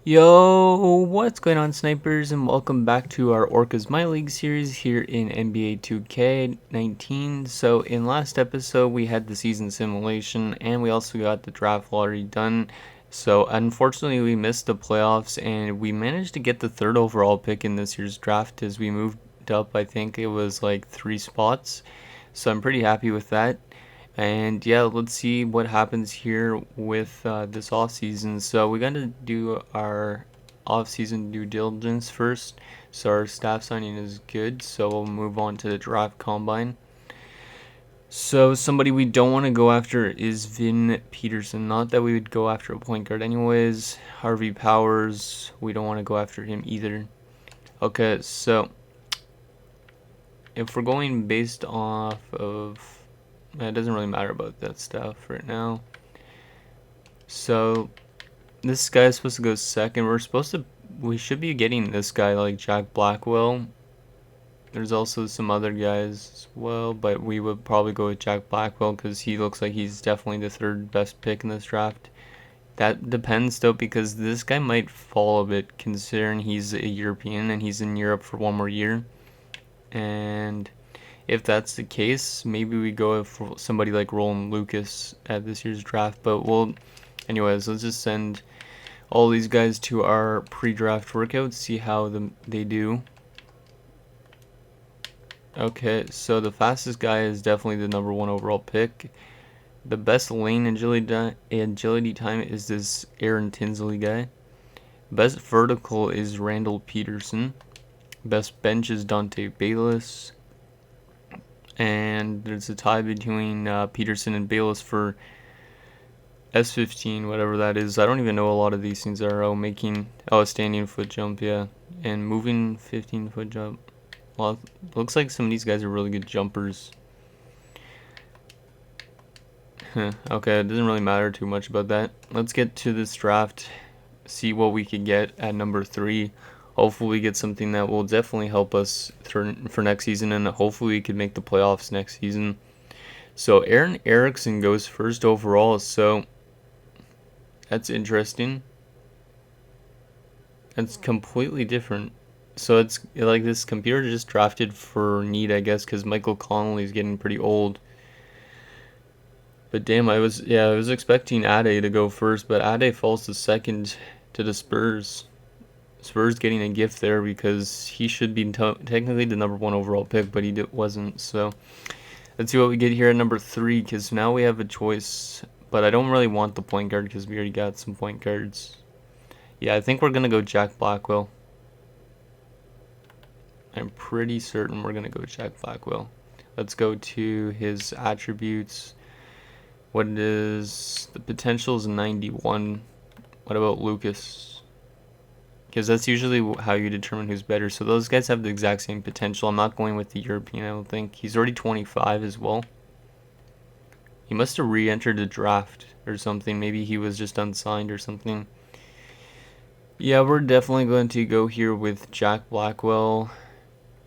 Yo, what's going on, snipers, and welcome back to our Orca's MyLeague series here in NBA 2K19. So in last episode we had the season simulation and we also got the draft lottery done. So unfortunately we missed the playoffs and we managed to get the third overall pick in this year's draft as we moved up. I think it was like 3 spots. So I'm pretty happy with that. And yeah, let's see what happens here with this off season. So we got to do our off season due diligence first. So our staff signing is good. So we'll move on to the draft combine. So somebody we don't want to go after is Vin Peterson. Not that we would go after a point guard anyways. Harvey Powers, we don't want to go after him either. Okay, so if we're going based off of, it doesn't really matter about that stuff right now. So this guy is supposed to go second. We should be getting this guy like Jack Blackwell. There's also some other guys as well, but we would probably go with Jack Blackwell because he looks like he's definitely the third best pick in this draft. That depends though, because this guy might fall a bit considering he's a European and he's in Europe for one more year. And if that's the case, maybe we go for somebody like Roland Lucas at this year's draft. But anyways, let's just send all these guys to our pre-draft workout, see how they do. Okay, so the fastest guy is definitely the number 1 overall pick. The best lane agility time is this Aaron Tinsley guy. Best vertical is Randall Peterson. Best bench is Dante Bayless. And there's a tie between Peterson and Bayless for S15, whatever that is. I don't even know a lot of these things are. A standing foot jump, yeah. And moving 15-foot jump. Well, looks like some of these guys are really good jumpers. Okay, it doesn't really matter too much about that. Let's get to this draft, see what we could get at number 3. Hopefully we get something that will definitely help us for next season, and hopefully we could make the playoffs next season. So Aaron Erickson goes first overall, so that's interesting. It's completely different. So it's like this computer just drafted for need, I guess, because Michael Connolly is getting pretty old. But damn, I was expecting Ade to go first, but Ade falls to second to the Spurs. Spurs getting a gift there because he should be technically the number 1 overall pick, but he wasn't. So let's see what we get here at number 3, because now we have a choice. But I don't really want the point guard because we already got some point guards. Yeah, I think we're going to go Jack Blackwell. I'm pretty certain we're going to go Jack Blackwell. Let's go to his attributes. What it is, the potential is 91. What about Lucas? Because that's usually how you determine who's better. So those guys have the exact same potential. I'm not going with the European, I don't think. He's already 25 as well. He must have re-entered the draft or something. Maybe he was just unsigned or something. Yeah, we're definitely going to go here with Jack Blackwell.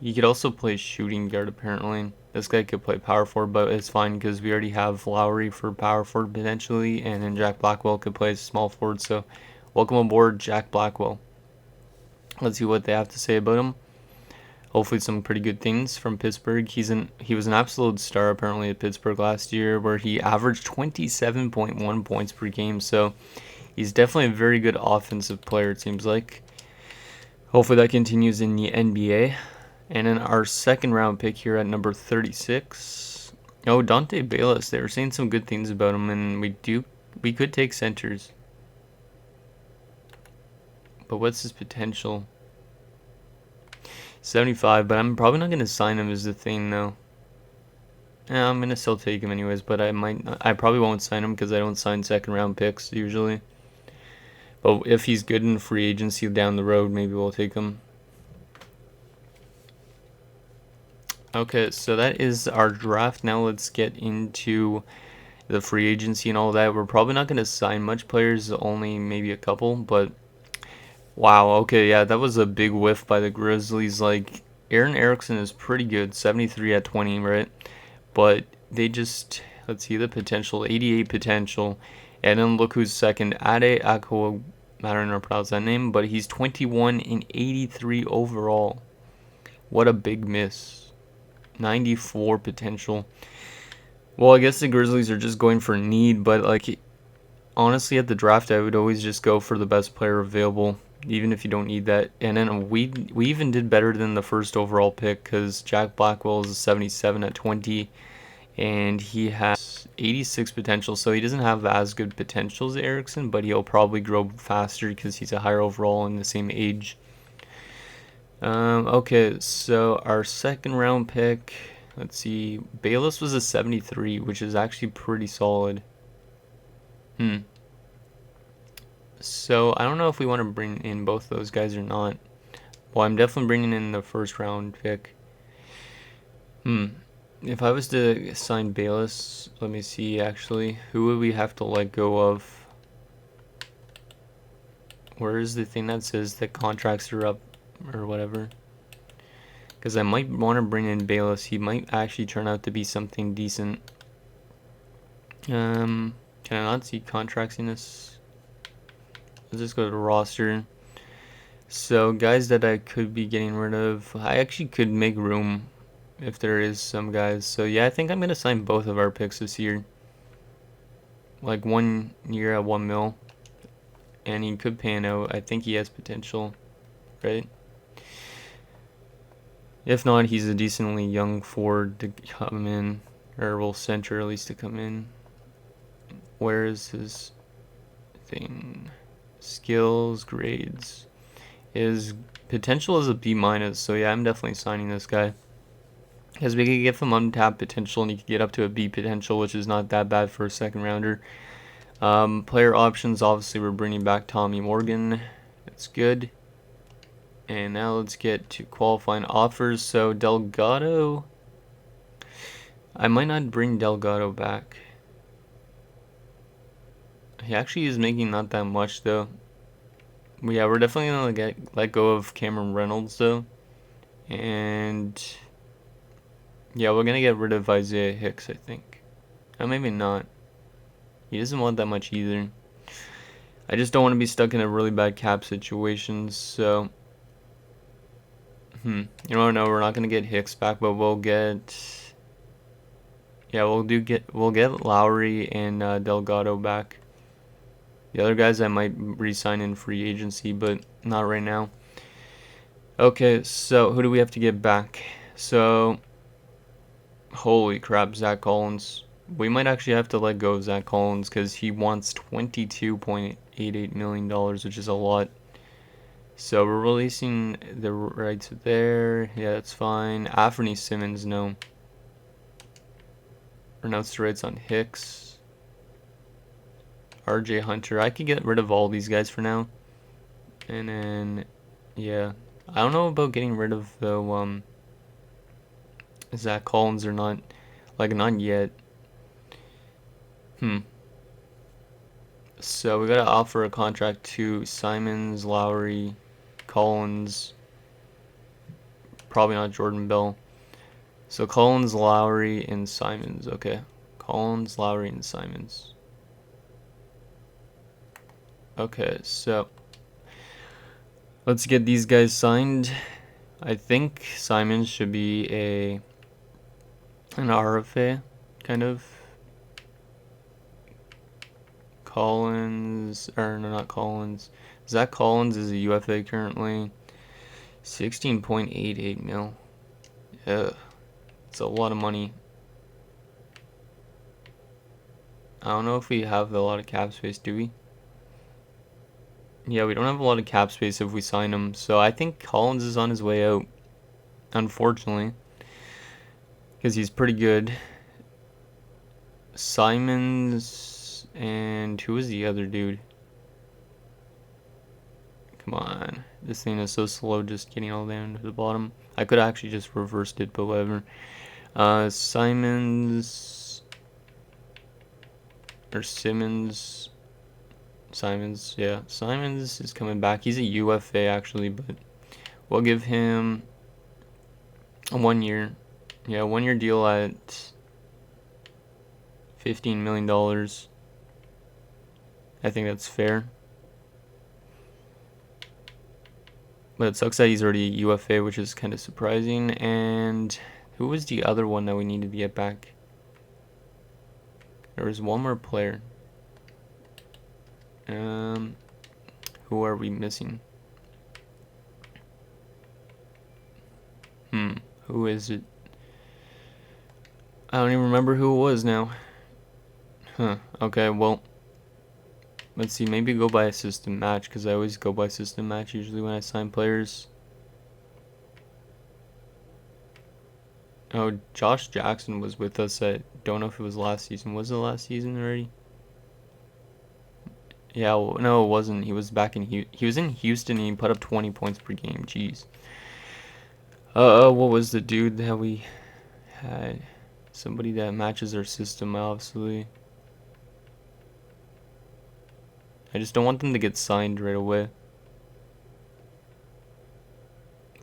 He could also play shooting guard, apparently. This guy could play power forward, but it's fine because we already have Lowry for power forward potentially, and then Jack Blackwell could play small forward. So welcome aboard, Jack Blackwell. Let's see what they have to say about him. Hopefully some pretty good things from Pittsburgh. He was an absolute star apparently at Pittsburgh last year, where he averaged 27.1 points per game. So he's definitely a very good offensive player, it seems like. Hopefully that continues in the NBA. And in our second round pick here at number 36, Dante Bayless. They were saying some good things about him, and we could take centers. But what's his potential? 75, but I'm probably not going to sign him is the thing, though. Yeah, I'm going to still take him anyways, but I probably won't sign him because I don't sign second round picks usually. But if he's good in free agency down the road, maybe we'll take him. Okay, so that is our draft. Now let's get into the free agency and all that. We're probably not going to sign much players, only maybe a couple, but wow, okay, yeah, that was a big whiff by the Grizzlies. Like, Aaron Erickson is pretty good, 73 at 20, right? But they just, let's see the potential, 88 potential. And then look who's second, Ade I don't know pronounce that name, but he's 21 in 83 overall. What a big miss. 94 potential. Well, I guess the Grizzlies are just going for need, but like honestly at the draft I would always just go for the best player available, even if you don't need that. And then we even did better than the first overall pick because Jack Blackwell is a 77 at 20, and he has 86 potential, so he doesn't have as good potential as Erickson, but he'll probably grow faster because he's a higher overall and the same age. Okay, so our second round pick, let's see, Bayless was a 73, which is actually pretty solid. So I don't know if we want to bring in both those guys or not. Well, I'm definitely bringing in the first round pick. If I was to sign Bayless, let me see actually, who would we have to let go of? Where is the thing that says that contracts are up or whatever? Because I might want to bring in Bayless. He might actually turn out to be something decent. Can I not see contracts in this? Let's just go to roster. So guys that I could be getting rid of, I actually could make room if there is some guys. So yeah, I think I'm gonna sign both of our picks this year. Like 1 year at 1 mil, and he could pan out. I think he has potential, right? If not, he's a decently young forward to come in, or well, center at least to come in. Where is his thing? Skills, grades. His potential is a B minus, so yeah, I'm definitely signing this guy. Because we could give him untapped potential and he could get up to a B potential, which is not that bad for a second rounder. Player options, obviously we're bringing back Tommy Morgan. That's good. And now let's get to qualifying offers. So Delgado, I might not bring Delgado back. He actually is making not that much though. Yeah, we're definitely gonna let go of Cameron Reynolds though. And yeah, we're gonna get rid of Isaiah Hicks, I think. Or maybe not. He doesn't want that much either. I just don't want to be stuck in a really bad cap situation, so you know, no, we're not gonna get Hicks back, but we'll get, yeah, we'll get Lowry and Delgado back. The other guys I might re-sign in free agency, but not right now. Okay, so who do we have to get back? So, holy crap, Zach Collins. We might actually have to let go of Zach Collins because he wants $22.88 million, which is a lot. So we're releasing the rights there. Yeah, that's fine. Anthony Simmons, no. Renounce the rights on Hicks. RJ Hunter. I could get rid of all these guys for now. And then, yeah. I don't know about getting rid of, though, Zach Collins or not. Like, not yet. So we gotta offer a contract to Simons, Lowry, Collins. Probably not Jordan Bell. So Collins, Lowry, and Simons. Okay. Collins, Lowry, and Simons. Okay, so let's get these guys signed. I think Simons should be an RFA, kind of. Collins, or no, not Collins. Zach Collins is a UFA currently. 16.88 mil. Yeah, it's a lot of money. I don't know if we have a lot of cap space, do we? Yeah, we don't have a lot of cap space if we sign him. So I think Collins is on his way out, unfortunately, because he's pretty good. Simons, and who is the other dude? Come on, this thing is so slow just getting all down to the bottom. I could actually just reversed it, but whatever. Simons, or Simmons. Simons, yeah. Simons is coming back. He's a UFA actually, but we'll give him a 1 year. Yeah, 1 year deal at $15 million. I think that's fair. But it sucks that he's already UFA, which is kind of surprising. And who was the other one that we needed to get back? There was one more player. Who are we missing? Who is it? I don't even remember who it was now. Okay, well, let's see. Maybe go by a system match, because I always go by system match usually when I sign players. Oh, Josh Jackson was with us at, don't know if it was last season. Was it last season already? Yeah, well, no, it wasn't. He was back in he was in Houston and he put up 20 points per game. Jeez. What was the dude that we had? Somebody that matches our system, obviously. I just don't want them to get signed right away.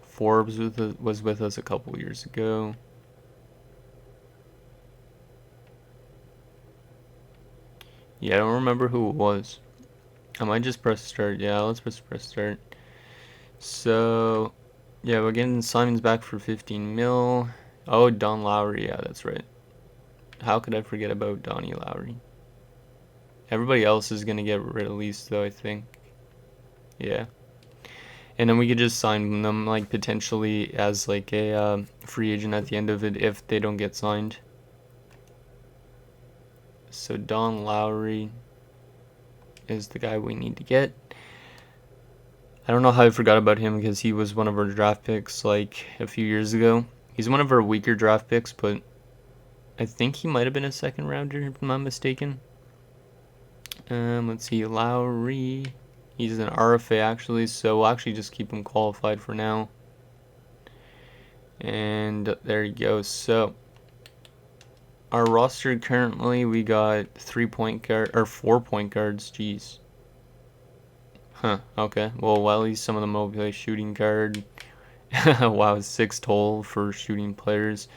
Forbes was with us a couple years ago. Yeah, I don't remember who it was. I might just press start. Yeah, let's press start. So, yeah, we're getting Simon's back for 15 mil. Oh, Don Lowry. Yeah, that's right. How could I forget about Donnie Lowry? Everybody else is going to get released, though, I think. Yeah. And then we could just sign them, like, potentially as, like, a free agent at the end of it if they don't get signed. So, Don Lowry is the guy we need to get. I don't know how I forgot about him because he was one of our draft picks, like, a few years ago. He's one of our weaker draft picks, but I think he might have been a second rounder, if I'm not mistaken. Let's see, Lowry. He's an RFA actually, so we'll actually just keep him qualified for now. And there you go. So our roster currently, we got 3-point guard or 4-point guards. Jeez. Okay. Well, at least some of them will play shooting guard. Wow, 6 total for shooting players.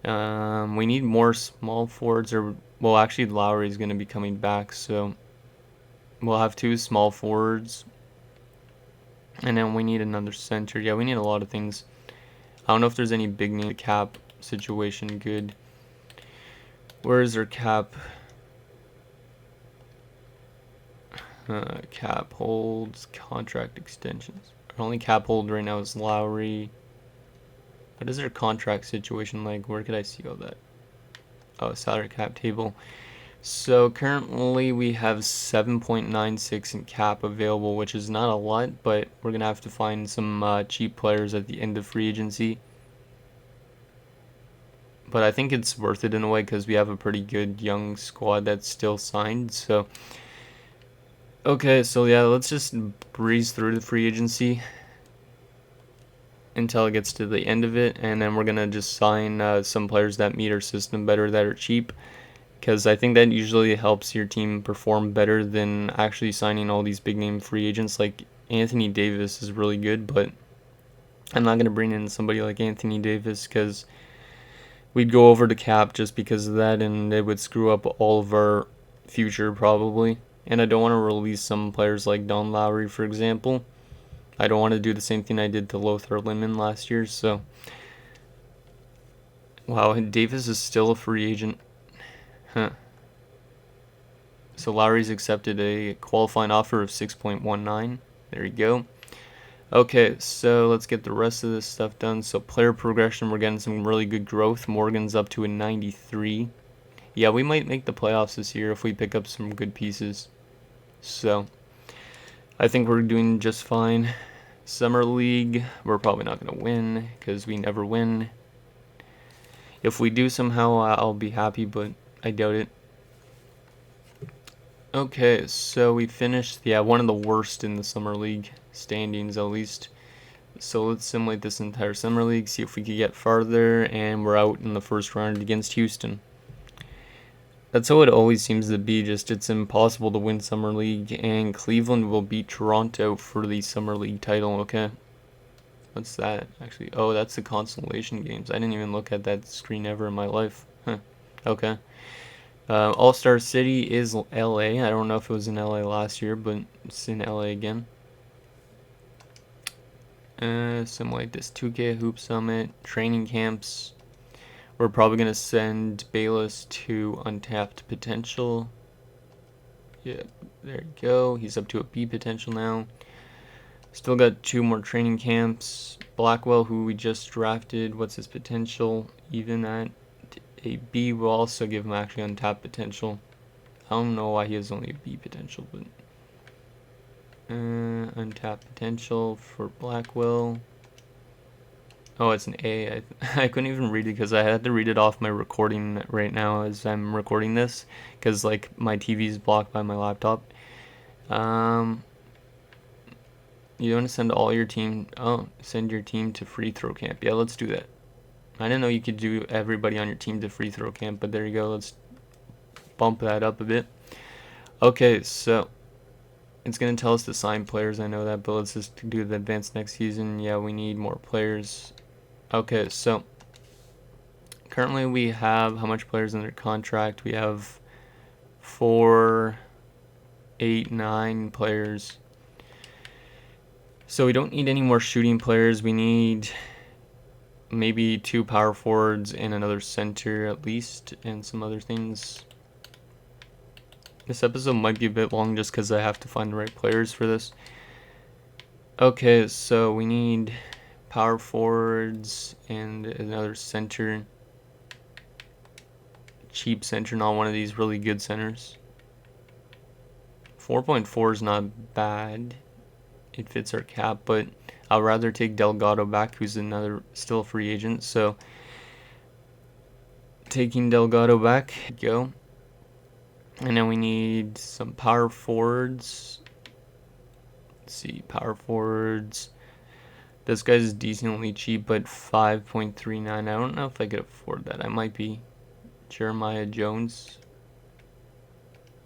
We need more small forwards, or well, actually Lowry is going to be coming back, so we'll have 2 small forwards, and then we need another center. Yeah, we need a lot of things. I don't know if there's any big name cap situation good. Where is our cap? Cap holds, contract extensions. Our only cap hold right now is Lowry. What is their contract situation like? Where could I see all that? Oh, salary cap table. So currently we have 7.96 in cap available, which is not a lot, but we're going to have to find some cheap players at the end of free agency. But I think it's worth it in a way because we have a pretty good young squad that's still signed. So, okay, so yeah, let's just breeze through the free agency until it gets to the end of it, and then we're going to just sign some players that meet our system better, that are cheap. Because I think that usually helps your team perform better than actually signing all these big name free agents. Like Anthony Davis is really good, but I'm not going to bring in somebody like Anthony Davis because we'd go over the cap just because of that, and it would screw up all of our future probably. And I don't want to release some players like Don Lowry, for example. I don't want to do the same thing I did to Lothar Lehman last year. So, wow, Davis is still a free agent. So Lowry's accepted a qualifying offer of 6.19. There you go. Okay, so let's get the rest of this stuff done. So player progression, we're getting some really good growth. Morgan's up to a 93. Yeah, we might make the playoffs this year if we pick up some good pieces. So I think we're doing just fine. Summer League, we're probably not going to win because we never win. If we do somehow, I'll be happy, but I doubt it. Okay, so we finished, one of the worst in the Summer League standings at least. So let's simulate this entire Summer League, see if we could get farther, and we're out in the first round against Houston. That's how it always seems to be, just it's impossible to win Summer League, and Cleveland will beat Toronto for the Summer League title, okay? What's that, actually? Oh, that's the consolation games. I didn't even look at that screen ever in my life. Okay. All-Star City is LA. I don't know if it was in LA last year, but it's in LA again. Simulate this 2K Hoop Summit, training camps. We're probably going to send Bayless to Untapped Potential. Yeah, there you go. He's up to a B potential now. Still got 2 more training camps. Blackwell, who we just drafted, what's his potential? Even at a B, we'll also give him actually untapped potential. I don't know why he has only a B potential, but untapped potential for Blackwell. Oh, it's an A. I couldn't even read it because I had to read it off my recording right now as I'm recording this, because like my TV is blocked by my laptop. You want to send all your team? Oh, send your team to free throw camp. Yeah, let's do that. I didn't know you could do everybody on your team to free throw camp, but there you go. Let's bump that up a bit. Okay, so it's going to tell us to sign players. I know that, but let's just do the advanced next season. Yeah, we need more players. Okay, so currently we have how much players under contract? We have 4, 8, 9 players. So we don't need any more shooting players. We need maybe 2 power forwards and another center at least, and some other things. This episode might be a bit long just because I have to find the right players for this. Okay, so we need power forwards and another center. Cheap center, not one of these really good centers. 4.4 is not bad. It fits our cap, but I'd rather take Delgado back, who's another still a free agent. So taking Delgado back, go. And then we need some power forwards. Let's see, power forwards. This guy's decently cheap, but 5.39. I don't know if I could afford that. I might be Jeremiah Jones.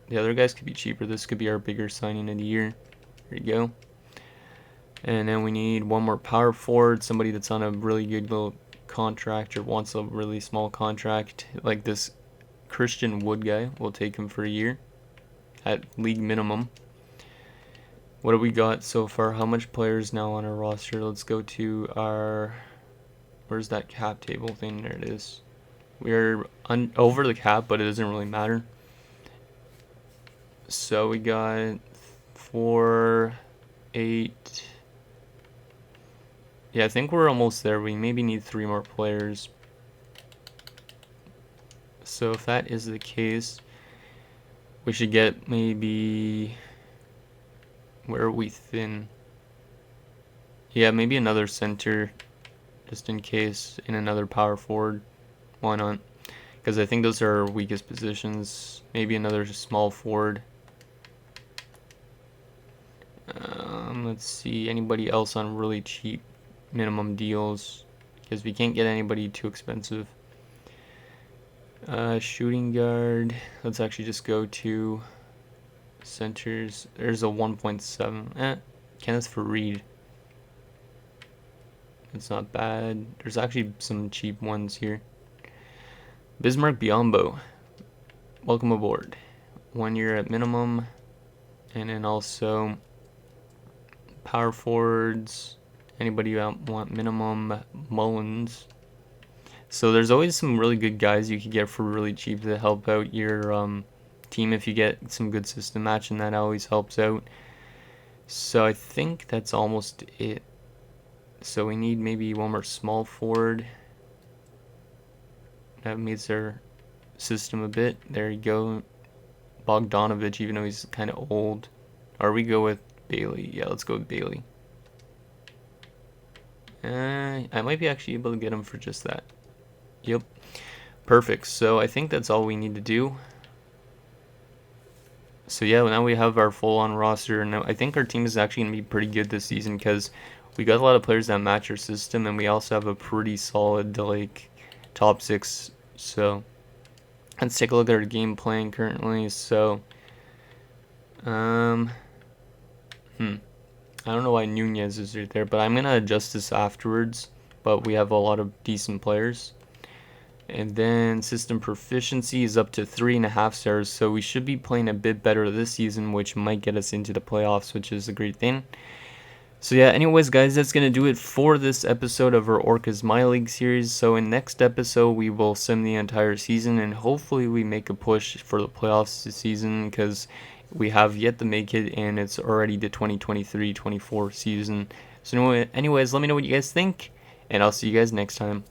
The other guys could be cheaper. This could be our bigger signing of the year. There you go. And then we need 1 more power forward, somebody that's on a really good little contract or wants a really small contract, like this Christian Wood guy. We'll take him for a year at league minimum. What do we got so far? How much players now on our roster? Let's go to our, where's that cap table thing? There it is. We're over the cap, but it doesn't really matter. So we got 4, 8. Yeah, I think we're almost there. We maybe need 3 more players. So if that is the case, we should get maybe, where are we thin? Yeah, maybe another center just in case, and another power forward. Why not? Because I think those are our weakest positions. Maybe another small forward. Let's see, anybody else on really cheap minimum deals, because we can't get anybody too expensive. Shooting guard, let's actually just go to centers. There's a 1.7. Kenneth for Reed. It's not bad. There's actually some cheap ones here. Bismarck Biombo, welcome aboard. 1 year at minimum. And then also power forwards. Anybody want minimum? Mullins. So there's always some really good guys you could get for really cheap to help out your team if you get some good system match, and that always helps out. So I think that's almost it. So we need maybe 1 more small forward. That meets our system a bit. There you go. Bogdanovich, even though he's kind of old. Or we go with Bailey. Yeah, let's go with Bailey. I might be actually able to get him for just that. Yep. Perfect. So I think that's all we need to do. So yeah, now we have our full-on roster, and I think our team is actually going to be pretty good this season because we got a lot of players that match our system, and we also have a pretty solid like top 6. So let's take a look at our game plan currently. So I don't know why Nunez is right there, but I'm going to adjust this afterwards. But we have a lot of decent players. And then system proficiency is up to 3.5 stars, so we should be playing a bit better this season, which might get us into the playoffs, which is a great thing. So yeah, anyways guys, that's going to do it for this episode of our Orcas MyLeague series. So in next episode, we will sim the entire season, and hopefully we make a push for the playoffs this season, because we have yet to make it, and it's already the 2023-24 season. So anyways, let me know what you guys think, and I'll see you guys next time.